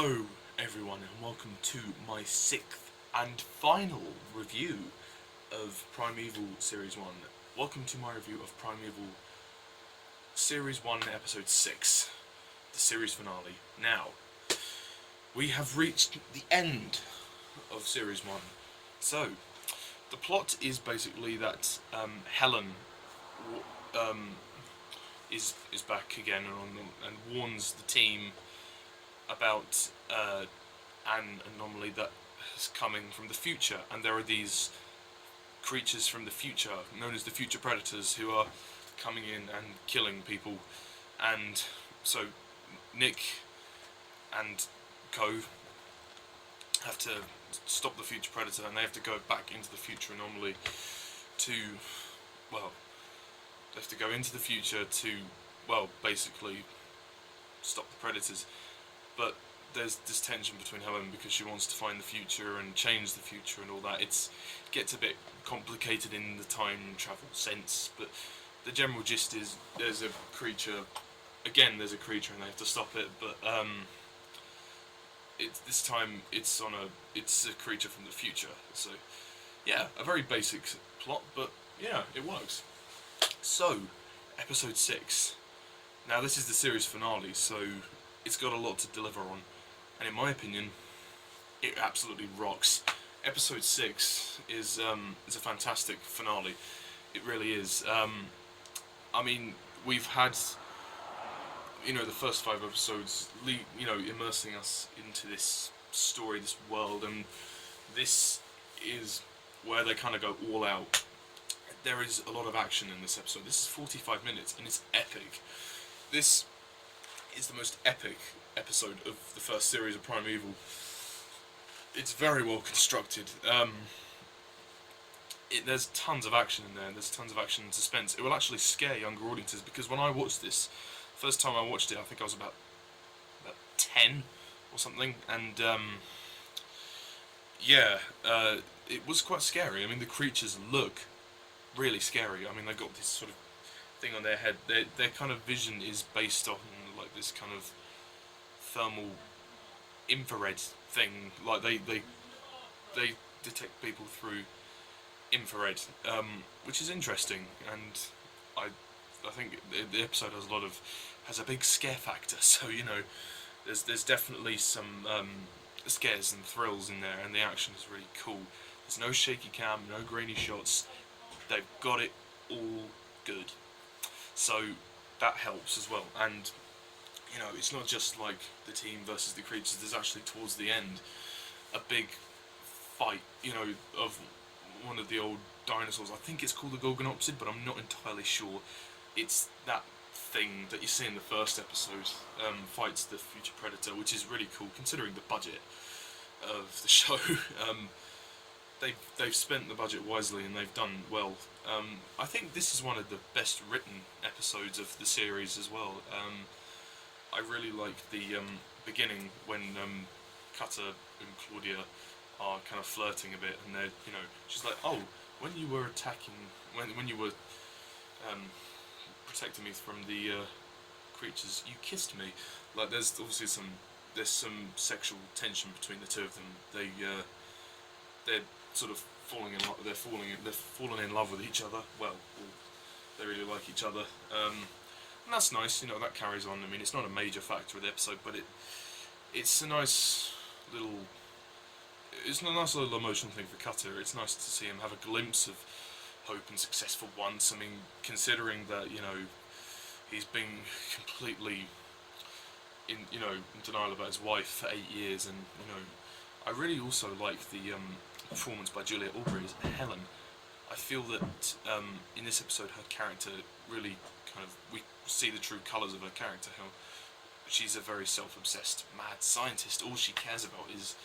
Hello everyone and welcome to my 6th and final review of Primeval Series 1. Welcome to my review of Primeval Series 1 Episode 6, the series finale. Now, we have reached the end of Series 1. So, the plot is basically that Helen is back again and warns the team about an anomaly that is coming from the future, and there are these creatures from the future known as the future predators who are coming in and killing people, and so Nick and Co have to stop the future predator, and they have to go back into the future anomaly to, well, they have to go into the future to, well, basically stop the predators. But there's this tension between Helen because she wants to find the future and change the future and all that. It gets a bit complicated in the time travel sense, but the general gist is there's a creature, again there's a creature and they have to stop it, but this time it's a creature from the future. So yeah, a very basic plot, but yeah, it works. So, episode 6. Now this is the series finale, so it's got a lot to deliver on, and in my opinion, it absolutely rocks. Episode 6 is a fantastic finale. It really is. I mean, we've had, the first 5 episodes, immersing us into this story, this world, and this is where they kind of go all out. There is a lot of action in this episode. This is 45 minutes, and it's epic. This is the most epic episode of the first series of Primeval. It's very well constructed. There's tons of action in there. There's tons of action and suspense. It will actually scare younger audiences, because when I watched this, first time I watched it, I think I was about 10 or something, and it was quite scary. I mean, the creatures look really scary. I mean, they've got this sort of thing on their head. Their kind of vision is based on like this kind of thermal infrared thing. Like they detect people through infrared, which is interesting. And I think the episode has a big scare factor. So there's definitely some scares and thrills in there, and the action is really cool. There's no shaky cam, no grainy shots. They've got it all good. So that helps as well, and it's not just like the team versus the creatures. There's actually, towards the end, a big fight, of one of the old dinosaurs. I think it's called the Gorgonopsid, but I'm not entirely sure. It's that thing that you see in the first episode, fights the future predator, which is really cool considering the budget of the show. They've spent the budget wisely, and they've done well. I think this is one of the best written episodes of the series as well. I really like the beginning when Cutter and Claudia are kind of flirting a bit, and they're, she's like, "Oh, when you were attacking, when you were protecting me from the creatures, you kissed me." Like, there's obviously some sexual tension between the two of them. They're sort of falling in love with each other. Well, they really like each other, and that's nice. That carries on. I mean, it's not a major factor of the episode, but it's a nice little emotional thing for Cutter. It's nice to see him have a glimpse of hope and success for once. I mean, considering that he's been completely in denial about his wife for 8 years, and I really also like the performance by Juliet, Aubrey as Helen. I feel that in this episode her character really we see the true colours of her character, how she's a very self-obsessed mad scientist. All she cares about is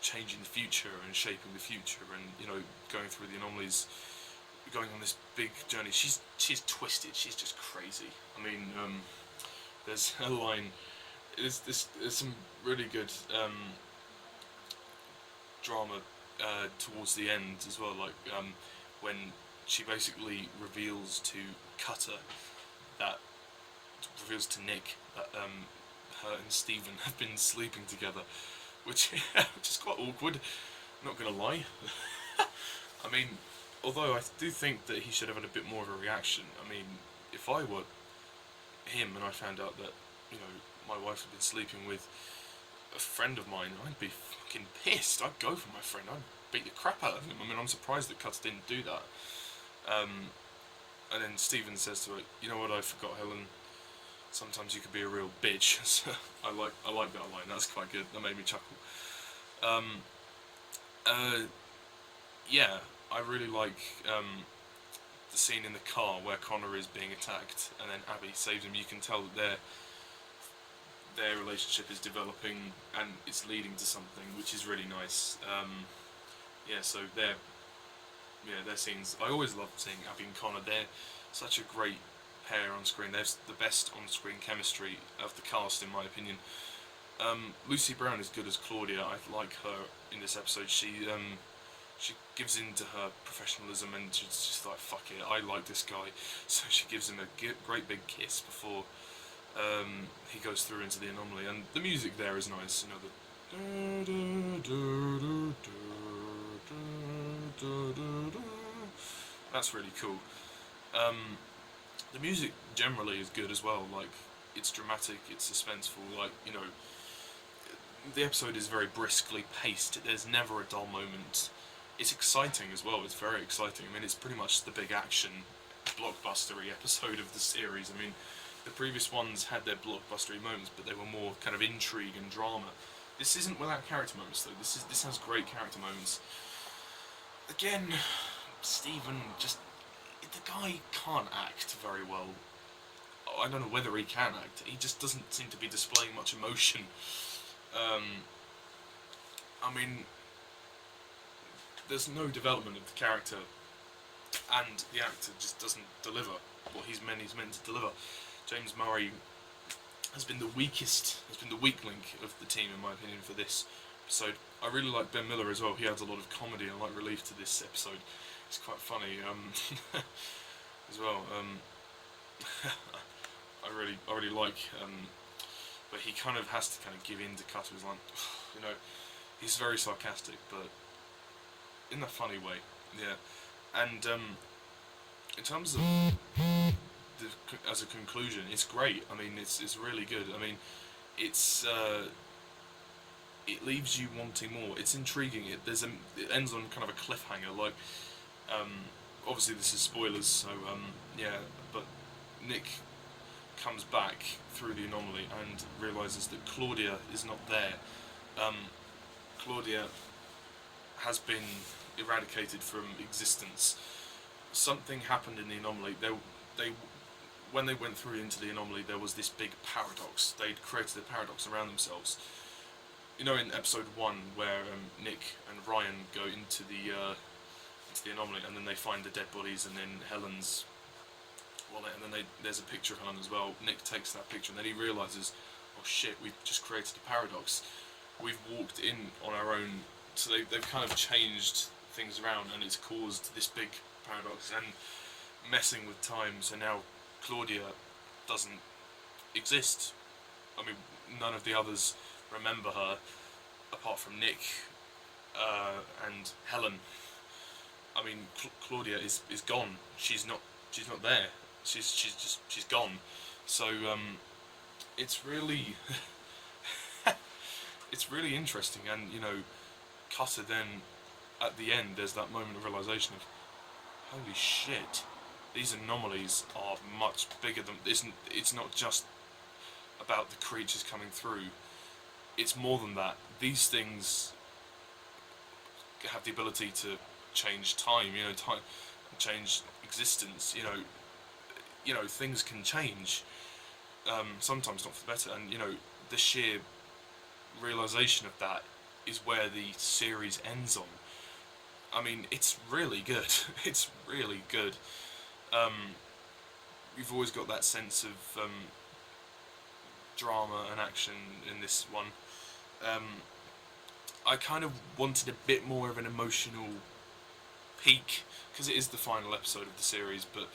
changing the future and shaping the future, and going through the anomalies, going on this big journey. She's twisted, she's just crazy. I mean, there's a line, there's some really good drama towards the end as well, like when she basically reveals to Cutter, that reveals to Nick that her and Stephen have been sleeping together, which is quite awkward. Not gonna lie. I mean, although I do think that he should have had a bit more of a reaction. I mean, if I were him and I found out that, you know, my wife had been sleeping with a friend of mine, I'd be fucking pissed. I'd go for my friend. I'd beat the crap out of him. I mean, I'm surprised that Cutter didn't do that. And then Stephen says to her, "You know what? I forgot, Helen. Sometimes you could be a real bitch." So I like that line. That's quite good. That made me chuckle. Yeah, I really like the scene in the car where Connor is being attacked, and then Abby saves him. You can tell that their relationship is developing and it's leading to something, which is really nice. Yeah, so their scenes. I always love seeing Abby and Connor. They're such a great pair on screen. They're the best on-screen chemistry of the cast, in my opinion. Lucy Brown is good as Claudia. I like her in this episode. She gives in to her professionalism and she's just like, fuck it, I like this guy. So she gives him a great big kiss before he goes through into the anomaly. And the music there is nice, you know, that's really cool. The music generally is good as well. Like, it's dramatic, it's suspenseful. Like, you know, the episode is very briskly paced. There's never a dull moment. It's exciting as well. It's very exciting. I mean, it's pretty much the big action, blockbustery episode of the series. I mean, the previous ones had their blockbustery moments, but they were more kind of intrigue and drama. This isn't without character moments, though. This has great character moments. Again, Stephen the guy can't act very well. I don't know whether he can act. He just doesn't seem to be displaying much emotion. I mean, there's no development of the character, and the actor just doesn't deliver what he's meant to deliver. James Murray has been the weak link of the team, in my opinion, for this episode. I really like Ben Miller as well. He adds a lot of comedy and like relief to this episode. It's quite funny as well. I really like, but he kind of has to kind of give in to Cutter's line. You know, he's very sarcastic, but in a funny way. Yeah, and in terms of as a conclusion, it's great. I mean, it's really good. I mean, it leaves you wanting more. It's intriguing. It ends on kind of a cliffhanger. Like, obviously this is spoilers, so yeah. But Nick comes back through the anomaly and realizes that Claudia is not there. Claudia has been eradicated from existence. Something happened in the anomaly. When they went through into the anomaly, there was this big paradox. They'd created a paradox around themselves. You know, in episode 1, where Nick and Ryan go into the anomaly, and then they find the dead bodies, and then Helen's wallet, and then there's a picture of Helen as well. Nick takes that picture, and then he realizes, oh shit, we've just created a paradox. We've walked in on our own. So they've kind of changed things around, and it's caused this big paradox and messing with time. So now Claudia doesn't exist. I mean, none of the others remember her apart from Nick and Helen. I mean, Claudia is gone. She's not there. She's gone. So it's really it's really interesting. And you know, Cutter then at the end, there's that moment of realization of, holy shit, these anomalies are much bigger than this. It's not just about the creatures coming through. It's more than that. These things have the ability to change time. You know, time, change existence. You know, things can change. Sometimes not for the better. And you know, the sheer realization of that is where the series ends on. I mean, it's really good. It's really good. You've always got that sense of drama and action in this one. I kind of wanted a bit more of an emotional peak, because it is the final episode of the series, but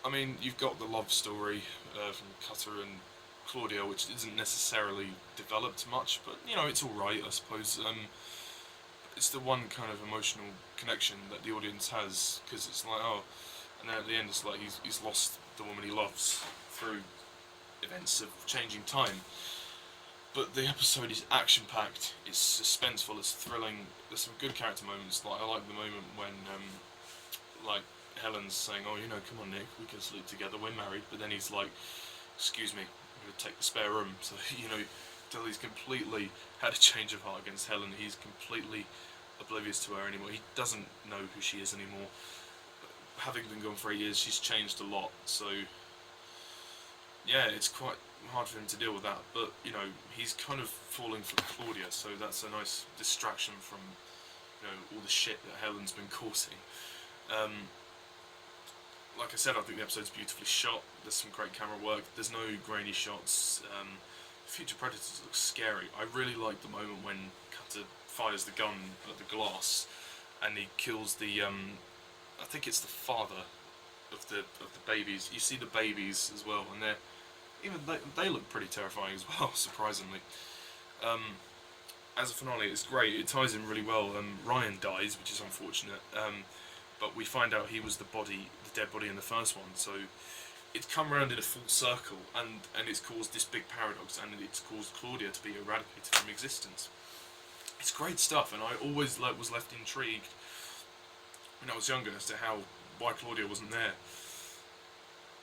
I mean, you've got the love story from Cutter and Claudia, which isn't necessarily developed much, but you know, it's all right, I suppose. It's the one kind of emotional connection that the audience has, because it's like, oh, and then at the end it's like he's lost the woman he loves through events of changing time. But the episode is action-packed, it's suspenseful, it's thrilling. There's some good character moments. Like I like the moment when like Helen's saying, "Oh, you know, come on, Nick, we can sleep together. We're married." But then he's like, "Excuse me, I'm going to take the spare room." So you know, till he's completely had a change of heart against Helen. He's completely oblivious to her anymore. He doesn't know who she is anymore. Having been gone for 8 years, she's changed a lot. So yeah, it's quite hard for him to deal with that. But you know, he's kind of falling for Claudia, so that's a nice distraction from, you know, all the shit that Helen's been causing. Like I said, I think the episode's beautifully shot. There's some great camera work. There's no grainy shots. Future Predators look scary. I really like the moment when Cutter fires the gun at the glass, and he kills the I think it's the father of the babies. You see the babies as well, and they look pretty terrifying as well, surprisingly. As a finale, it's great. It ties in really well. Ryan dies, which is unfortunate, but we find out he was the dead body in the first one. So it's come around in a full circle, and it's caused this big paradox, and it's caused Claudia to be eradicated from existence. It's great stuff, and I always was left intrigued when I was younger as to why Claudia wasn't there.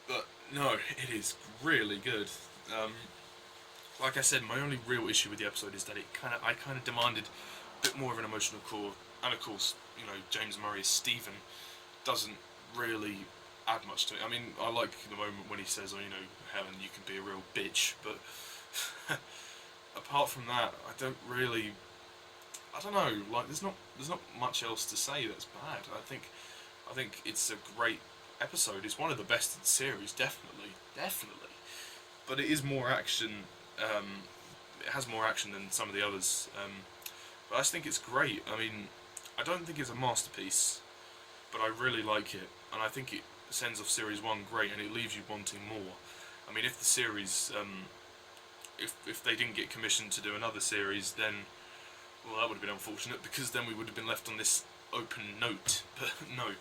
But no, it is really good. Like I said, my only real issue with the episode is that I kind of demanded a bit more of an emotional core, and of course, you know, James Murray as Stephen doesn't really add much to it. I mean, I like the moment when he says, "Oh, you know, Helen, you can be a real bitch," but apart from that, I don't know. Like, there's not much else to say that's bad. I think it's a great episode. It's one of the best in the series, definitely. But it is more action. It has more action than some of the others. But I just think it's great. I mean, I don't think it's a masterpiece, but I really like it, and I think it sends off series 1 great, and it leaves you wanting more. I mean, if the series, if they didn't get commissioned to do another series, then, well, that would have been unfortunate, because then we would have been left on this open note. But no,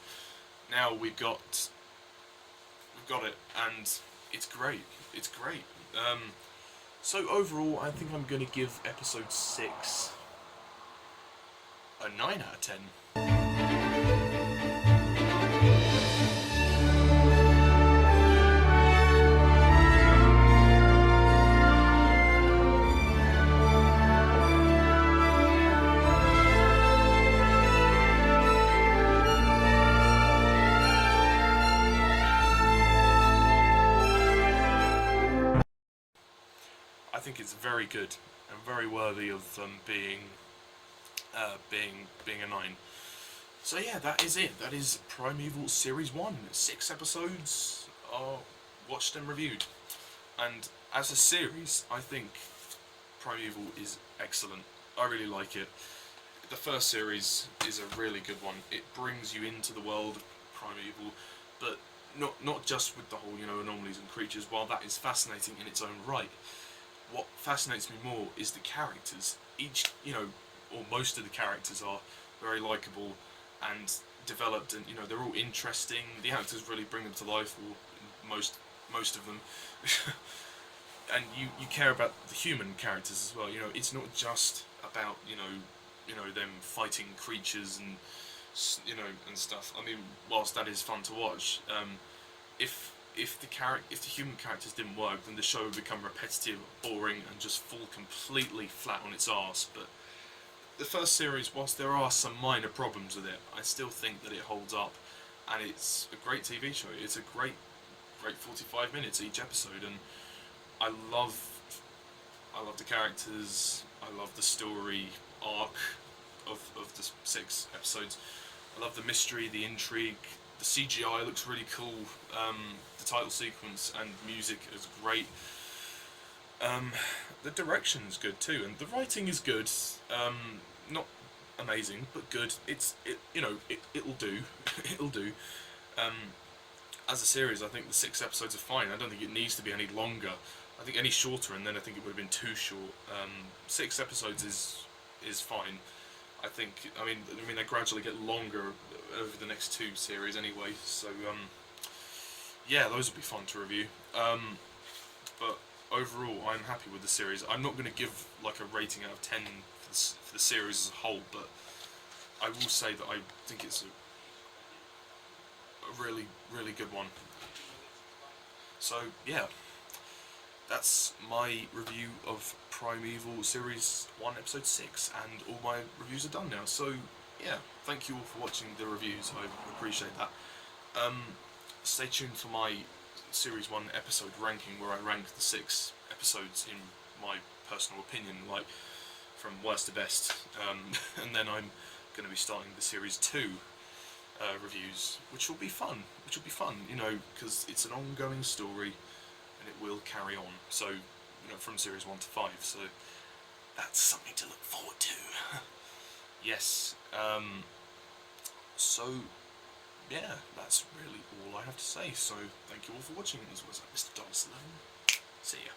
now we've got it, and it's great. So overall, I think I'm going to give episode 6 a 9 out of 10. I think it's very good and very worthy of being a 9. So yeah, that is it. That is Primeval Series 1. 6 episodes are watched and reviewed. And as a series, I think Primeval is excellent. I really like it. The first series is a really good one. It brings you into the world of Primeval, but not just with the whole, you know, anomalies and creatures. While that is fascinating in its own right, what fascinates me more is the characters. Each, you know, or most of the characters are very likeable and developed, and you know, they're all interesting. The actors really bring them to life, or most of them. And you care about the human characters as well. You know, it's not just about you know them fighting creatures and and stuff. I mean, whilst that is fun to watch, if the human characters didn't work, then the show would become repetitive, boring, and just fall completely flat on its arse. But the first series, whilst there are some minor problems with it, I still think that it holds up, and it's a great TV show. It's a great 45 minutes each episode, and I love the characters. I love the story arc of the 6 episodes. I love the mystery, the intrigue. The CGI looks really cool. The title sequence and music is great. The direction's good too, and the writing is good. Not amazing, but good. It'll do. It'll do. As a series, I think the 6 episodes are fine. I don't think it needs to be any longer. I think any shorter, and then I think it would have been too short. 6 episodes is fine. I mean they gradually get longer over the next 2 series anyway. So yeah, those will be fun to review. But overall, I'm happy with the series. I'm not going to give like a rating out of 10 for the series as a whole, but I will say that I think it's a really, really good one. So yeah, that's my review of Primeval Series 1 Episode 6, and all my reviews are done now. So yeah, thank you all for watching the reviews, I appreciate that. Stay tuned for my Series 1 episode ranking, where I rank the 6 episodes in my personal opinion, like from worst to best, and then I'm going to be starting the Series 2 reviews, which will be fun, you know, because it's an ongoing story, and it will carry on, so, you know, from Series 1 to 5, so that's something to look forward to. Yes, so, yeah, that's really all I have to say, so thank you all for watching. This was Mr. Douglas 11. See ya.